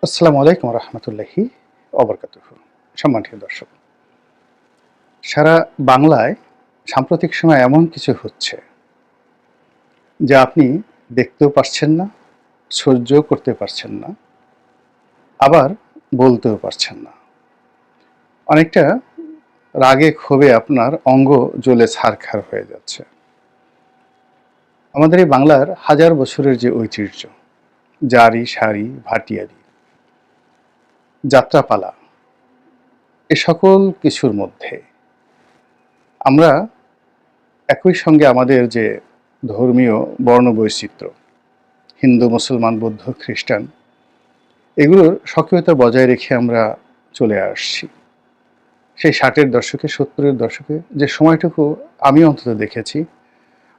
আসসালামু আলাইকুম রহমতুল্লাহি অবরকাতুহ। সম্মানিত দর্শক, সারা বাংলায় সাম্প্রতিক সময় এমন কিছু হচ্ছে যা আপনি দেখতেও পারছেন না, সহ্যও করতে পারছেন না, আবার বলতেও পারছেন না। অনেকটা রাগে ক্ষোভে আপনার অঙ্গ জ্বলে ছারখার হয়ে যাচ্ছে। আমাদের এই বাংলার হাজার বছরের যে ঐতিহ্য, জারি সারি ভাটিয়ারি যাত্রাপালা, এ সকল কিছুর মধ্যে আমরা একই সঙ্গে আমাদের যে ধর্মীয় বর্ণবৈচিত্র্য, হিন্দু মুসলমান বৌদ্ধ খ্রিস্টান, এগুলোর সক্রিয়তা বজায় রেখে আমরা চলে আসছি। সেই 60-এর দশকে 70-এর দশকে যে সময়টুকু আমি অন্তত দেখেছি,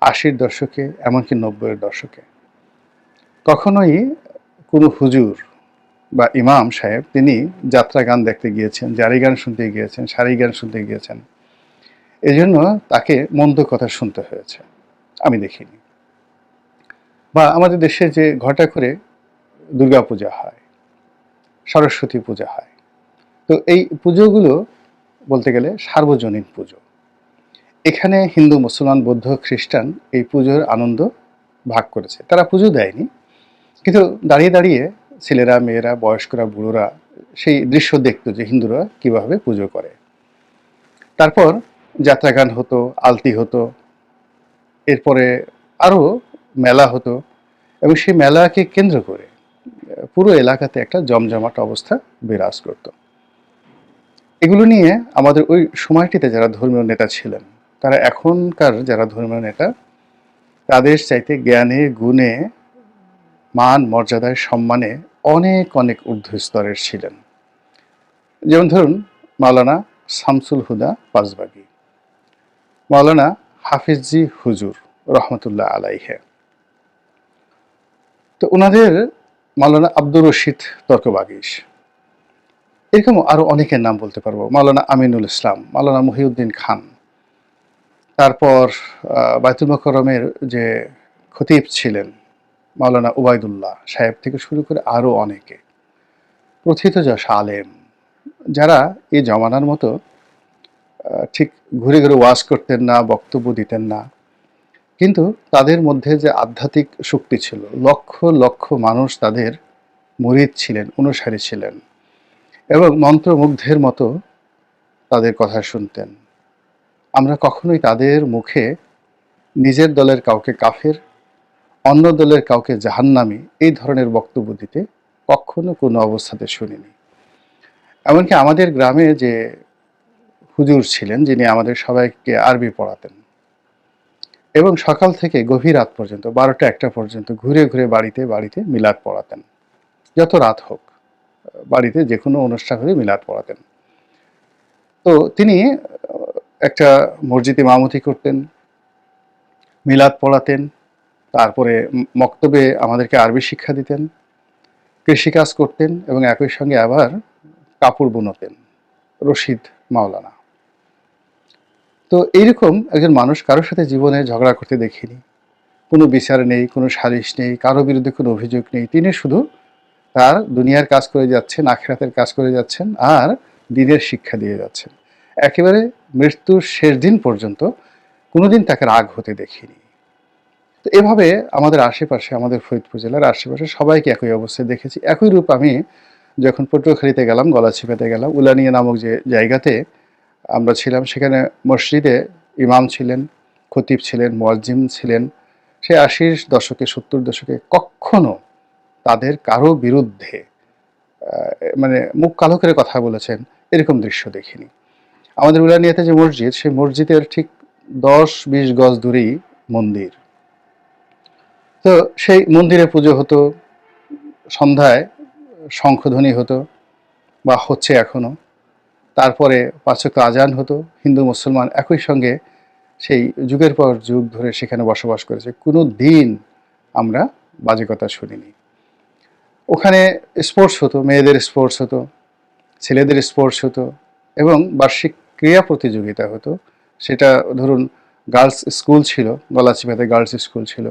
80-র দশকে এমনকি 90-এর দশকে, কখনোই কোনো হুজুর বা ইমাম সাহেব তিনি যাত্রা গান দেখতে গিয়েছেন, জারি গান শুনতে গিয়েছেন, সারি গান শুনতে গিয়েছেন, এজন্য তাকে মন্দ কথা শুনতে হয়েছে, আমি দেখিনি। বা আমাদের দেশে যে ঘটা করে দুর্গা পূজা হয়, সরস্বতী পূজা হয়, তো এই পুজোগুলো বলতে গেলে সার্বজনীন পুজো। এখানে হিন্দু মুসলমান বৌদ্ধ খ্রিস্টান এই পুজোর আনন্দ ভাগ করেছে। তারা পুজো দেয়নি, কিন্তু দাঁড়িয়ে দাঁড়িয়ে ছেলেরা মেয়েরা বয়স্করা বুড়োরা সেই দৃশ্য দেখতো যে হিন্দুরা কিভাবে পুজো করে। তারপর যাত্রাগান হতো, আলতি হতো, এরপরে আরও মেলা হতো, এবং সেই মেলাকে কেন্দ্র করে পুরো এলাকাতে একটা জমজমাট অবস্থা বিরাজ করত। এগুলো নিয়ে আমাদের ওই সময়টিতে যারা ধর্মীয় নেতা ছিলেন, তারা এখনকার যারা ধর্মীয় নেতা, তাদের চাইতে জ্ঞানে গুণে মান মর্যাদায় সম্মানে অনেক অনেক ঊর্ধ্ব স্তরের ছিলেন। যেমন ধরুন মাওলানা শামসুল হুদা পাঁচবাগী, মাওলানা হাফিজি হুজুর রহমতুল্লাহ আলাইহে, তো ওনাদের মাওলানা আব্দুর রশিদ তর্কবাগীশ, এরকম আরো অনেকের নাম বলতে পারবো, মাওলানা আমিনুল ইসলাম, মাওলানা মহিউদ্দিন খান, তারপর বায়তুল মোকাররমের যে খতিব ছিলেন মাওলানা উবাইদুল্লাহ সাহেব থেকে শুরু করে আরো অনেকে, প্রথিতযশ আলেম, যারা এই জমানার মতো ঠিক ঘুরে ঘুরে ওয়াজ করতেন না, বক্তব্য দিতেন না, কিন্তু তাদের মধ্যে যে আধ্যাত্মিক শক্তি ছিল, লক্ষ লক্ষ মানুষ তাদের মুরিদ ছিলেন, অনুসারী ছিলেন, এবং মন্ত্রমুগ্ধের মতো তাদের কথা শুনতেন। আমরা কখনোই তাদের মুখে নিজের দলের কাউকে কাফের, অন্য দলের কাউকে জাহান্নামী এই ধরনের বক্তব্য দিতে কখনো কোনো অবস্থাতে শুনিনি। এমনকি আমাদের গ্রামে যে হুজুর ছিলেন, যিনি আমাদের সবাইকে আরবি পড়াতেন, এবং সকাল থেকে গভীর রাত পর্যন্ত 12টা-1টা পর্যন্ত ঘুরে ঘুরে বাড়িতে বাড়িতে মিলাদ পড়াতেন, যত রাত হোক বাড়িতে যে কোনো অনুষ্ঠান হলে মিলাদ পড়াতেন। তো তিনি একটা মসজিদে ইমামতি করতেন, মিলাদ পড়াতেন, তারপরে মক্তবে আমাদেরকে আরবি শিক্ষা দিতেন, কৃষিকাজ করতেন, এবং একই সঙ্গে আবার কাপড় বুনতেন, রশিদ মাওলানা। তো এইরকম একজন মানুষ কারোর সাথে জীবনে ঝগড়া করতে দেখিনি, কোনো বিচার নেই, কোনো সালিশ নেই, কারো বিরুদ্ধে কোনো অভিযোগ নেই। তিনি শুধু তার দুনিয়ার কাজ করে যাচ্ছেন, আখিরাতের কাজ করে যাচ্ছেন, আর দিনের শিক্ষা দিয়ে যাচ্ছেন। একেবারে মৃত্যুর শেষ দিন পর্যন্ত কোনোদিন তাকে রাগ হতে দেখিনি। তো এভাবে আমাদের আশেপাশে, আমাদের ফরিদপুর জেলার আশেপাশে সবাইকে একই অবস্থায় দেখেছি। একই রূপ আমি যখন পটুয়াখালীতে গেলাম, গলাচিপাতে গেলাম, উলানিয়া নামক যে জায়গাতে আমরা ছিলাম, সেখানে মসজিদে ইমাম ছিলেন, খতিব ছিলেন, মুয়াজ্জিম ছিলেন। সে 80-র দশকে 70-র দশকে কখনো তাদের কারো বিরুদ্ধে মানে মুখ কালো করে কথা বলেছেন এরকম দৃশ্য দেখিনি। আমাদের উলানিয়াতে যে মসজিদ, সেই মসজিদের ঠিক 10-20 গজ দূরেই মন্দির। তো সেই মন্দিরে পুজো হতো, সন্ধ্যায় শঙ্খধ্বনি হতো বা হচ্ছে এখনো, তারপরে 5 ওয়াক্ত আজান হতো। হিন্দু মুসলমান একই সঙ্গে সেই যুগের পর যুগ ধরে সেখানে বসবাস করেছে, কোনো দিন আমরা বাজে কথা শুনিনি। ওখানে স্পোর্টস হতো, মেয়েদের স্পোর্টস হতো, ছেলেদের স্পোর্টস হতো, এবং বার্ষিক ক্রীড়া প্রতিযোগিতা হতো। সেটা ধরুন গার্লস স্কুল ছিল, গলাচিপাতে গার্লস স্কুল ছিল,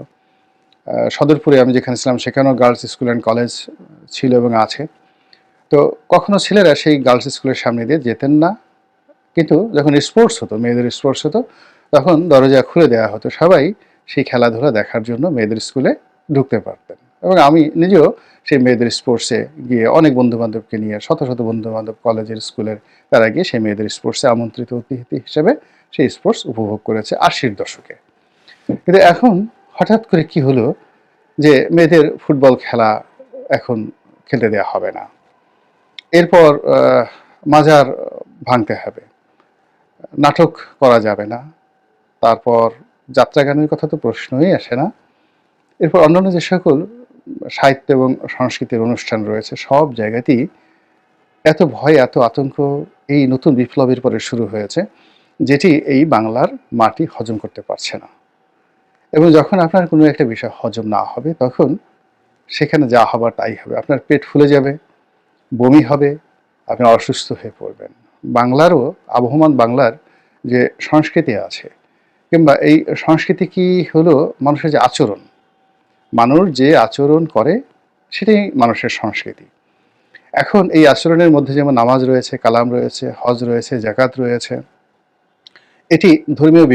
সদরপুরে আমি যেখানে ছিলাম সেখানেও গার্লস স্কুল অ্যান্ড কলেজ ছিল এবং আছে। তো কখনো ছেলেরা সেই গার্লস স্কুলের সামনে দিয়ে যেতেন না, কিন্তু যখন স্পোর্টস হতো, মেয়েদের স্পোর্টস হতো, তখন দরজা খুলে দেওয়া হতো, সবাই সেই খেলাধুলা দেখার জন্য মেয়েদের স্কুলে ঢুকতে পারতেন। এবং আমি নিজেও সেই মেয়েদের স্পোর্টসে গিয়ে অনেক বন্ধুবান্ধবকে নিয়ে, শত শত বন্ধুবান্ধব কলেজের, স্কুলের, তারা গিয়ে সেই মেয়েদের স্পোর্টসে আমন্ত্রিত অতিথি হিসেবে সেই স্পোর্টস উপভোগ করেছে 80-র দশকে। কিন্তু এখন হঠাৎ করে কি হলো যে মেয়েদের ফুটবল খেলা এখন খেলতে দেওয়া হবে না, এরপর মাজার ভাঙতে হবে, নাটক করা যাবে না, তারপর যাত্রা গানের কথা তো প্রশ্নই আসে না, এরপর অন্যান্য যে সকল সাহিত্য এবং সংস্কৃতির অনুষ্ঠান রয়েছে সব জায়গাতেই এত ভয়, এত আতঙ্ক এই নতুন বিপ্লবের পরে শুরু হয়েছে, যেটি এই বাংলার মাটি হজম করতে পারছে না। এবং যখন আপনার কোনো একটা বিষয় হজম না হবে, তখন সেখানে যা হবার তাই হবে। আপনার পেট ফুলে যাবে, বমি হবে, আপনি অসুস্থ হয়ে পড়বেন। বাংলারও, আবহমান বাংলার যে সংস্কৃতি আছে, কিংবা এই সংস্কৃতি কি হলো মানুষের যে আচরণ, মানুষ যে আচরণ করে সেটাই মানুষের সংস্কৃতি। এখন এই আচরণের মধ্যে যেমন নামাজ রয়েছে, কালাম রয়েছে, হজ রয়েছে, জাকাত রয়েছে, এটি ধর্মীয়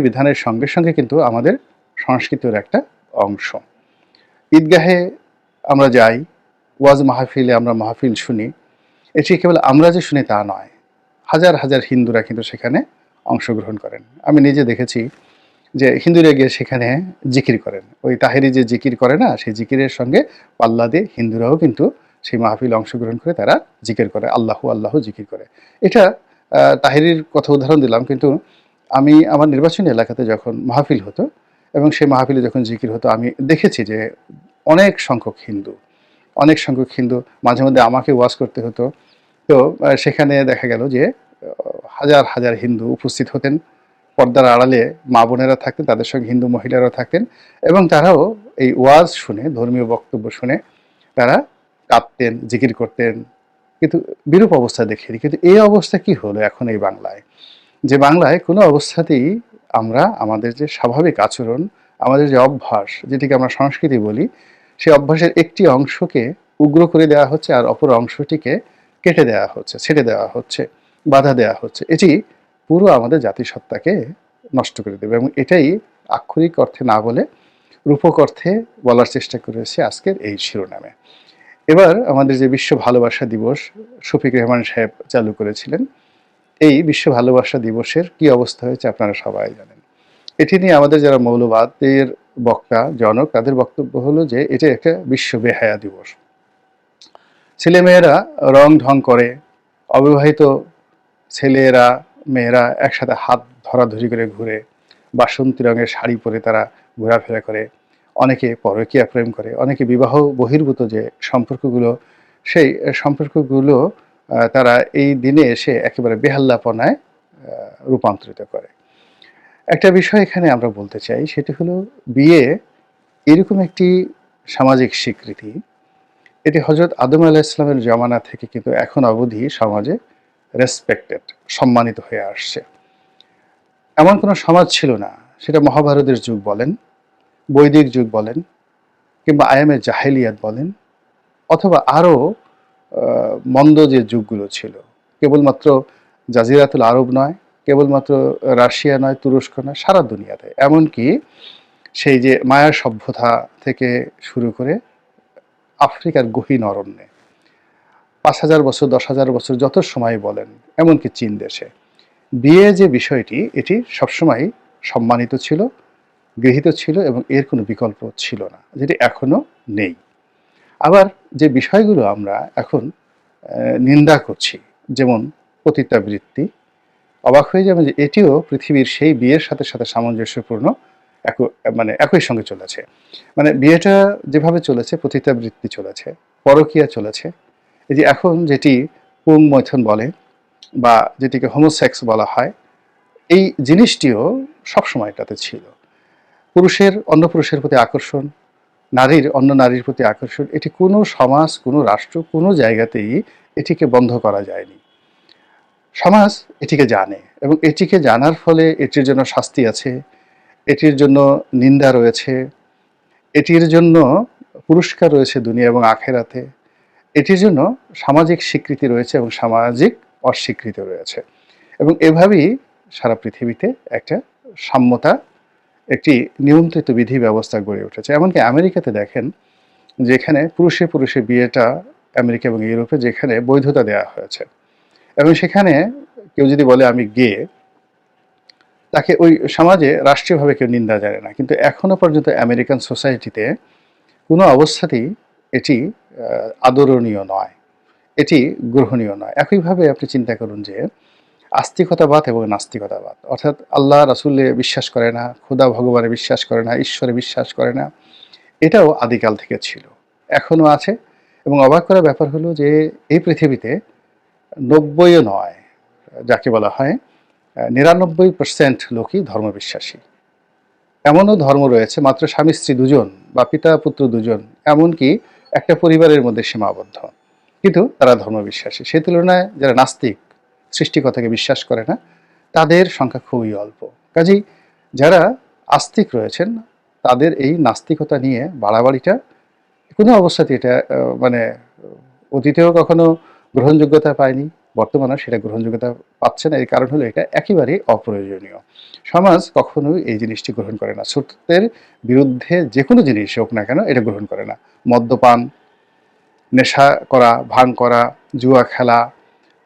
বিধানের সঙ্গে সঙ্গে কিন্তু আমাদের সংস্কৃতির একটা অংশ। ঈদগাহে আমরা যাই, ওয়াজ মাহফিলে আমরা মাহফিল শুনি, এটি কেবল আমরা যে শুনি তা নয়, হাজার হাজার হিন্দুরা কিন্তু সেখানে অংশগ্রহণ করেন। আমি নিজে দেখেছি যে হিন্দুরা গিয়ে সেখানে জিকির করেন, ওই তাহেরি যে জিকির করে না, সেই জিকিরের সঙ্গে পাল্লা দিয়ে হিন্দুরাও কিন্তু সেই মাহফিলে অংশগ্রহণ করে তারা জিকির করে, আল্লাহু আল্লাহু জিকির করে। এটা তাহেরির কথা উদাহরণ দিলাম, কিন্তু আমি আমার নির্বাচনী এলাকাতে যখন মাহফিল হতো এবং সেই মাহফিলে যখন জিকির হতো, আমি দেখেছি যে অনেক সংখ্যক হিন্দু মাঝে মধ্যে আমাকে ওয়াজ করতে হতো। তো সেখানে দেখা গেল যে হাজার হাজার হিন্দু উপস্থিত হতেন, পর্দার আড়ালে মা বোনেরা থাকতেন, তাদের সঙ্গে হিন্দু মহিলারাও থাকতেন, এবং তারাও এই ওয়াজ শুনে, ধর্মীয় বক্তব্য শুনে তারা কাঁদতেন, জিকির করতেন। কিন্তু বিরূপ অবস্থা দেখিনি। কিন্তু এই অবস্থা কি হলো এখন এই বাংলায়, যে বাংলায় কোনো অবস্থাতেই আমরা আমাদের যে স্বাভাবিক আচরণ, আমাদের যে অভ্যাস, যেটিকে আমরা সংস্কৃতি বলি, সেই অভ্যাসের একটি অংশকে উগ্র করে দেওয়া হচ্ছে, আর অপর অংশটিকে কেটে দেওয়া হচ্ছে, ছেড়ে দেওয়া হচ্ছে, বাধা দেওয়া হচ্ছে। এটি পুরো আমাদের জাতিসত্তাকে নষ্ট করে দেবে, এবং এটাই আক্ষরিক অর্থে না বলে রূপক অর্থে বলার চেষ্টা করেছে আজকের এই শিরোনামে। এবার আমাদের যে বিশ্ব ভালোবাসা দিবস শফিক রেহমান সাহেব চালু করেছিলেন, এই বিশ্ব ভালোবাসা দিবসের কি অবস্থা হয়েছে আপনারা সবাই জানেন। এটি নিয়ে আমাদের যারা মৌলবাদের বক্তা, জনক, তাদের বক্তব্য হলো যে এটা একটা বিশ্ব বেহায়া দিবস। ছেলেমেয়েরা রং ঢং করে, অবিবাহিত ছেলেরা মেয়েরা একসাথে হাত ধরাধরি করে ঘুরে, বাসন্তী রঙের শাড়ি পরে তারা ঘোরাফেরা করে, অনেকে পরকীয়া প্রেম করে, অনেকে বিবাহ বহির্ভূত যে সম্পর্কগুলো, সেই সম্পর্কগুলো তারা এই দিনে এসে একেবারে বেহাল্লাপনায় রূপান্তরিত করে। একটা বিষয় এখানে আমরা বলতে চাই, সেটি হলো বিয়ে এরকম একটি সামাজিক স্বীকৃতি, এটি হযরত আদম আলাইহিস সালামের জমানা থেকে কিন্তু এখন অবধি সমাজে রেসপেক্টেড, সম্মানিত হয়ে আসছে। এমন কোনো সমাজ ছিল না, সেটা মহাভারতের যুগ বলেন, বৈদিক যুগ বলেন, কিংবা আয়ামে জাহেলিয়াত বলেন, অথবা আরও মন্দ যে যুগগুলো ছিল, কেবলমাত্র জাজিরাতুল আরব নয়, কেবলমাত্র রাশিয়া নয়, তুরস্ক নয়, সারা দুনিয়াতে, এমনকি সেই যে মায়া সভ্যতা থেকে শুরু করে আফ্রিকার গহীন অরণ্যে ৫,০০০ বছর, ১০,০০০ বছর, যত সময় বলেন, এমনকি চীন দেশে, বিয়ে যে বিষয়টি, এটি সবসময় সম্মানিত ছিল, গৃহীত ছিল, এবং এর কোনো বিকল্প ছিল না, যেটি এখনো নেই। আবার যে বিষয়গুলো আমরা এখন নিন্দা করছি, যেমন পতিতাবৃত্তি, অবাক হয়ে যাবেন যে এটিও পৃথিবীর সেই বিয়ের সাথে সাথে সামঞ্জস্যপূর্ণ, মানে একই সঙ্গে চলেছে। মানে বিয়েটা যেভাবে চলেছে, পতিতাবৃত্তি চলেছে, পরকীয়া চলেছে, এই যে এখন যেটি পুং মৈথুন বলে বা যেটিকে হোমোসেক্স বলা হয়, এই জিনিসটিও সবসময় এটাতে ছিল। পুরুষের অন্য পুরুষের প্রতি আকর্ষণ, নারীর অন্য নারীর প্রতি আকর্ষণ, এটি কোনো সমাজ, কোনো রাষ্ট্র, কোনো জায়গাতেই এটিকে বন্ধ করা যায়নি। সমাজ এটিকে জানে, এবং এটিকে জানার ফলে এটির জন্য শাস্তি আছে, এটির জন্য নিন্দা রয়েছে, এটির জন্য পুরস্কার রয়েছে দুনিয়া এবং আখেরাতে, এটির জন্য সামাজিক স্বীকৃতি রয়েছে এবং সামাজিক অস্বীকৃতি রয়েছে, এবং এভাবেই সারা পৃথিবীতে একটা সাম্যতা, একটি নিয়ন্ত্রিত বিধি ব্যবস্থা গড়ে উঠেছে। এমনকি আমেরিকাতে দেখেন, যেখানে পুরুষে পুরুষে বিয়েটা আমেরিকা এবং ইউরোপে যেখানে বৈধতা দেওয়া হয়েছে, এবং সেখানে কেউ যদি বলে আমি গে, তাকে ওই সমাজে রাষ্ট্রীয়ভাবে কেউ নিন্দা জানে না। কিন্তু এখনো পর্যন্ত আমেরিকান সোসাইটিতে কোনো অবস্থাতেই এটি আদরণীয় নয়, এটি গ্রহণীয় নয়। একইভাবে আপনি চিন্তা করুন যে আস্তিকতাবাদ এবং নাস্তিকতাবাদ, অর্থাৎ আল্লাহ রাসূলে বিশ্বাস করে না, খোদা ভগবানে বিশ্বাস করে না, ঈশ্বরে বিশ্বাস করে না, এটাও আদিকাল থেকে ছিল, এখনো আছে। এবং অবাক করার ব্যাপার হলো যে এই পৃথিবীতে ৯০ও নয়, যাকে বলা হয় ৯৯% লোকই ধর্মবিশ্বাসী। এমনও ধর্ম রয়েছে মাত্র স্বামী স্ত্রী দুজন বা পিতা পুত্র দুজন, এমনকি একটা পরিবারের মধ্যে সীমাবদ্ধ, কিন্তু তারা ধর্মবিশ্বাসী। সেই তুলনায় যারা নাস্তিক, সৃষ্টিকর্তাকে বিশ্বাস করে না, তাদের সংখ্যা খুবই অল্প। কাজেই যারা আস্তিক রয়েছেন, তাদের এই নাস্তিকতা নিয়ে বাড়াবাড়িটা কোনো অবস্থাতে এটা মানে অতীতেও কখনো গ্রহণযোগ্যতা পায়নি, বর্তমানেও সেটা গ্রহণযোগ্যতা পাচ্ছে না। এর কারণ হলো এটা একেবারেই অপ্রয়োজনীয়। সমাজ কখনোই এই জিনিসটি গ্রহণ করে না। সত্যের বিরুদ্ধে যে কোনো জিনিস হোক না কেন, এটা গ্রহণ করে না। মদ্যপান, নেশা করা, ভাঙ করা, জুয়া খেলা,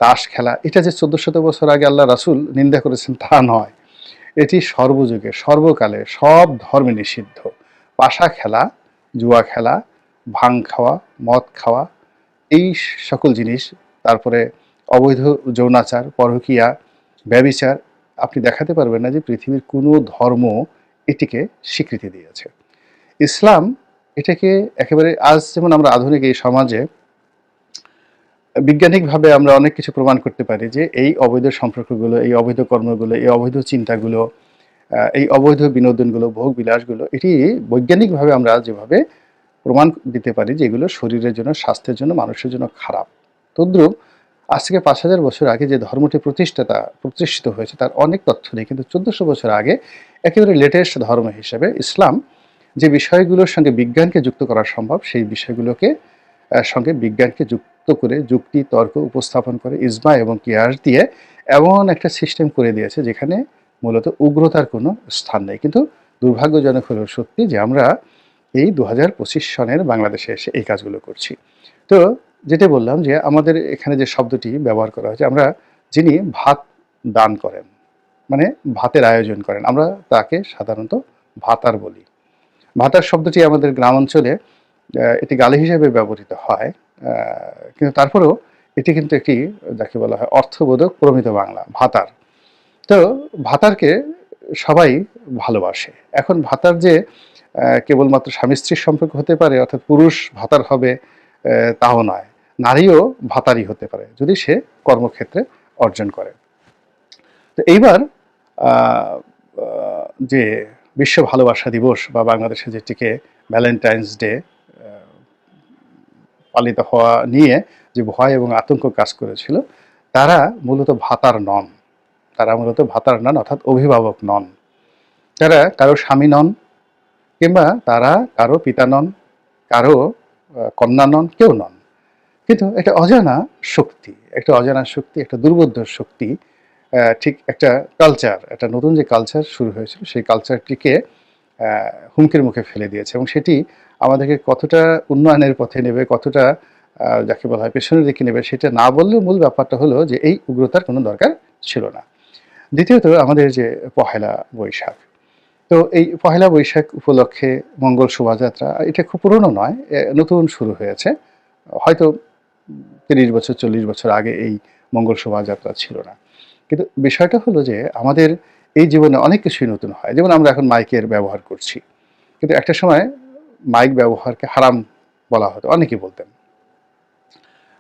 তাস খেলা, এটা যে ১৪০০ বছর আগে আল্লাহ রাসূল নিন্দা করেছেন তা নয়। এটি সর্বযুগে সর্বকালে সব ধর্মে নিষিদ্ধ। পাশা খেলা, জুয়া খেলা, ভাং খাওয়া, মদ খাওয়া, এই সকল জিনিস, তারপরে অবৈধ যৌনাচার, পরকীয়া, ব্যভিচার, আপনি দেখাতে পারবেন না যে পৃথিবীর কোনো ধর্ম এটিকে স্বীকৃতি দিয়েছে। ইসলাম এটাকে একেবারে, আজ যেমন আমরা আধুনিক এই সমাজে বিজ্ঞানিকভাবে আমরা অনেক কিছু প্রমাণ করতে পারি যে এই অবৈধ সম্পর্কগুলো, এই অবৈধ কর্মগুলো, এই অবৈধ চিন্তাগুলো, এই অবৈধ বিনোদনগুলো, ভোগ বিলাসগুলো, এটি বৈজ্ঞানিকভাবে আমরা যেভাবে প্রমাণ দিতে পারি যে এগুলো শরীরের জন্য, স্বাস্থ্যের জন্য, মানুষের জন্য খারাপ। তদ্রূপ আজ থেকে ৫,০০০ বছর আগে যে ধর্মটি প্রতিষ্ঠিত হয়েছে তার অনেক তথ্য নেই, কিন্তু ১৪০০ বছর আগে একেবারে লেটেস্ট ধর্ম হিসেবে ইসলাম যে বিষয়গুলোর সঙ্গে বিজ্ঞানকে যুক্ত করা সম্ভব, সেই বিষয়গুলোকে সঙ্গে বিজ্ঞানকে যুক্ত করে যুক্তি তর্ক উপস্থাপন করে ইজমা এবং কিয়াস দিয়ে এমন একটা সিস্টেম করে দিয়েছে যেখানে মূলত উগ্রতার কোনো স্থান নেই। কিন্তু দুর্ভাগ্যজনক হলেও সত্যি যে আমরা এই ২০২৫ সনের বাংলাদেশে এসে এই কাজগুলো করছি। তো যেটা বললাম যে আমাদের এখানে যে শব্দটি ব্যবহার করা হয়েছে, আমরা যিনি ভাত দান করেন, মানে ভাতের আয়োজন করেন, আমরা তাকে সাধারণত ভাতার বলি। ভাতার শব্দটি আমাদের গ্রাম অঞ্চলে এটি গালি হিসেবে ব্যবহৃত হয়, কিন্তু তারপরেও এটি কিন্তু একটি, যাকে বলা হয় অর্থবোধক প্রমিত বাংলা, ভাতার। তো ভাতারকে সবাই ভালোবাসে। এখন ভাতার যে কেবলমাত্র স্বামী স্ত্রীর সম্পর্ক হতে পারে, অর্থাৎ পুরুষ ভাতার হবে তাও নয়, নারীও ভাতারই হতে পারে যদি সে কর্মক্ষেত্রে অর্জন করে। তো এইবার যে বিশ্ব ভালোবাসা দিবস বা বাংলাদেশে যেটিকে ভ্যালেন্টাইন্স ডে পালিত হওয়া নিয়ে যে ভয় এবং আতঙ্ক কাজ করেছিল, তারা মূলত ভাতার নন। তারা মূলত ভাতার নন, অর্থাৎ অভিভাবক নন। তারা কারো স্বামী নন, কিংবা তারা কারো পিতা নন, কারো কন্যা নন, কেউ নন। কিন্তু একটা অজানা শক্তি, একটা দুর্বোধ্য শক্তি, ঠিক একটা কালচার, একটা নতুন যে কালচার শুরু হয়েছিল, সেই কালচারটিকে হুমকির মুখে ফেলে দিয়েছে। এবং সেটি আমাদেরকে কতটা উন্নয়নের পথে নেবে, কতটা যাকে বলা হয় পেছনের দিকে নেবে, সেটা না বললেও মূল ব্যাপারটা হলো যে এই উগ্রতার কোনো দরকার ছিল না। দ্বিতীয়ত, আমাদের যে পহেলা বৈশাখ, তো এই পহেলা বৈশাখ উপলক্ষে মঙ্গল শোভাযাত্রা, এটা খুব পুরনো নয়, নতুন শুরু হয়েছে। হয়তো ৩০ বছর ৪০ বছর আগে এই মঙ্গল শোভাযাত্রা ছিল না। কিন্তু বিষয়টা হলো যে আমাদের এই জীবনে অনেক কিছুই নতুন হয়। যেমন আমরা এখন মাইকের ব্যবহার করছি, কিন্তু একটা সময় মাইক ব্যবহারকে হারাম বলা হতো, অনেকেই বলতেন।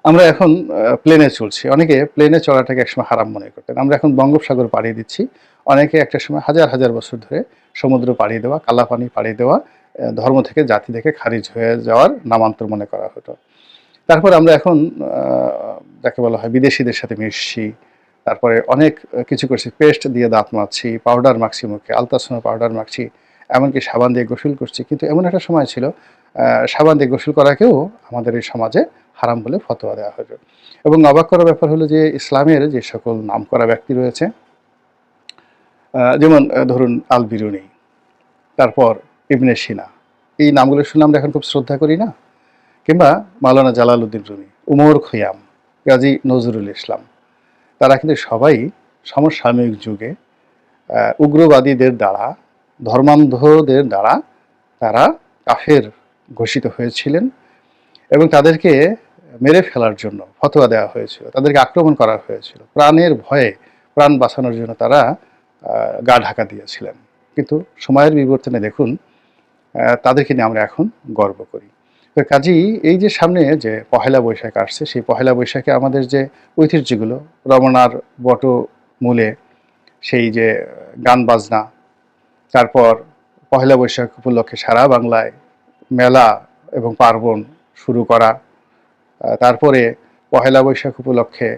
আমরা এখন প্লেনে চলছি, অনেকে প্লেনে চলাটাকে একসময় হারাম মনে করতেন। আমরা এখন বঙ্গোপসাগর পাড়ি দিচ্ছি, অনেকে একটা সময় হাজার হাজার বছর ধরে সমুদ্র পাড়ি দেওয়া, কালাপানি পাড়ি দেওয়া ধর্ম থেকে, জাতি থেকে খারিজ হয়ে যাওয়ার নামান্তর মনে করা হতো। তারপর আমরা এখন যাকে বলা হয় বিদেশিদের সাথে মিশছি, তারপরে অনেক কিছু করছি, পেস্ট দিয়ে দাঁত মাজছি, পাউডার মাখছি মুখে, আলতাসোনা পাউডার মাখছি, এমনকি সাবান দিয়ে গোসল করছি। কিন্তু এমন একটা সময় ছিল সাবান দিয়ে গোসল করাকেও আমাদের এই সমাজে হারাম বলে ফতোয়া দেওয়া হয়েছে। এবং অবাক করার ব্যাপার হলো যে ইসলামের যে সকল নামকরা ব্যক্তি রয়েছে, যেমন ধরুন আল বিরুনি, তারপর ইবনে সিনা, এই নামগুলো শুনলে আমরা এখন খুব শ্রদ্ধা করি না? কিংবা মাওলানা জালালউদ্দিন রুমি, উমর খৈয়াম, কাজী নজরুল ইসলাম, তারা কিন্তু সবাই সমসাময়িক যুগে উগ্রবাদীদের দ্বারা, ধর্মান্ধদের দ্বারা তারা কাফের ঘোষিত হয়েছিলেন এবং তাদেরকে মেরে ফেলার জন্য ফতোয়া দেওয়া হয়েছিল, তাদেরকে আক্রমণ করা হয়েছিল, প্রাণের ভয়ে প্রাণ বাঁচানোর জন্য তারা গা ঢাকা দিয়েছিলেন। কিন্তু সময়ের বিবর্তনে দেখুন তাদেরকে নিয়ে আমরা এখন গর্ব করি। তো কাজেই এই যে সামনে যে পহেলা বৈশাখ আসছে, সেই পহেলা বৈশাখে আমাদের যে ঐতিহ্যগুলো, রমনার বটমূলে সেই যে গান বাজনা, তারপর পহেলা বৈশাখ উপলক্ষে সারা বাংলায় মেলা এবং পার্বণ শুরু করা, তারপরে পহেলা বৈশাখ উপলক্ষে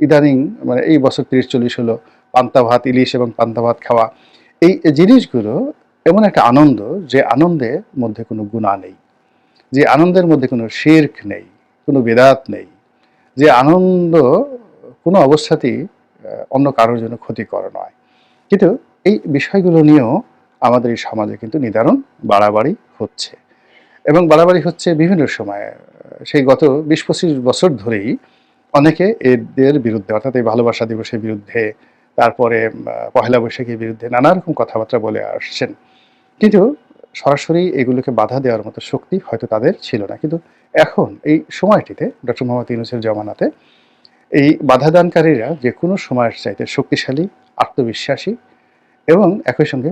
ইদানিং মানে এই বছর ৩০-৪০ হলো পান্তা ভাত, ইলিশ এবং পান্তা ভাত খাওয়া, এই জিনিসগুলো এমন একটা আনন্দ, যে আনন্দের মধ্যে কোনো গুনাহ নেই, যে আনন্দের মধ্যে কোনো শিরক নেই, কোনো বেদাত নেই, যে আনন্দ কোনো অবস্থাতেই অন্য কারোর জন্য ক্ষতিকর নয়। কিন্তু এই বিষয়গুলো নিয়েও আমাদের এই সমাজে কিন্তু নিদারুণ বাড়াবাড়ি হচ্ছে এবং বাড়াবাড়ি হচ্ছে বিভিন্ন সময়ে। সেই গত ২০-২৫ বছর ধরেই অনেকে এদের বিরুদ্ধে, অর্থাৎ এই ভালোবাসা দিবসের বিরুদ্ধে, তারপরে পহেলা বৈশাখের বিরুদ্ধে নানা রকম কথাবার্তা বলে আসছেন। কিন্তু সরাসরি এগুলোকে বাধা দেওয়ার মতো শক্তি হয়তো তাদের ছিল না। কিন্তু এখন এই সময়টিতে ডক্টর মোহাম্মদ ইউনূসের জমানাতে এই বাধাদানকারীরা যে কোনো সময়ের চাইতে শক্তিশালী, আত্মবিশ্বাসী এবং একই সঙ্গে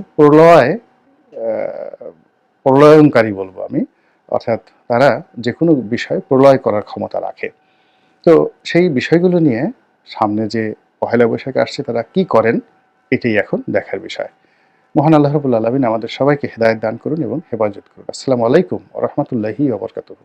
প্রলয়ঙ্কারী বলবো আমি, অর্থাৎ তারা যে কোনো বিষয় প্রলয় করার ক্ষমতা রাখে। তো সেই বিষয়গুলো নিয়ে সামনে যে পহেলা বৈশাখ আসছে তারা কি করেন, এটাই এখন দেখার বিষয়। মহান আল্লাহ রাব্বুল আলামিন আমাদের সবাইকে হেদায়েত দান করুন এবং হেফাজত করুন। আসসালামু আলাইকুম ওয়া রাহমাতুল্লাহি ওয়া বারাকাতুহু।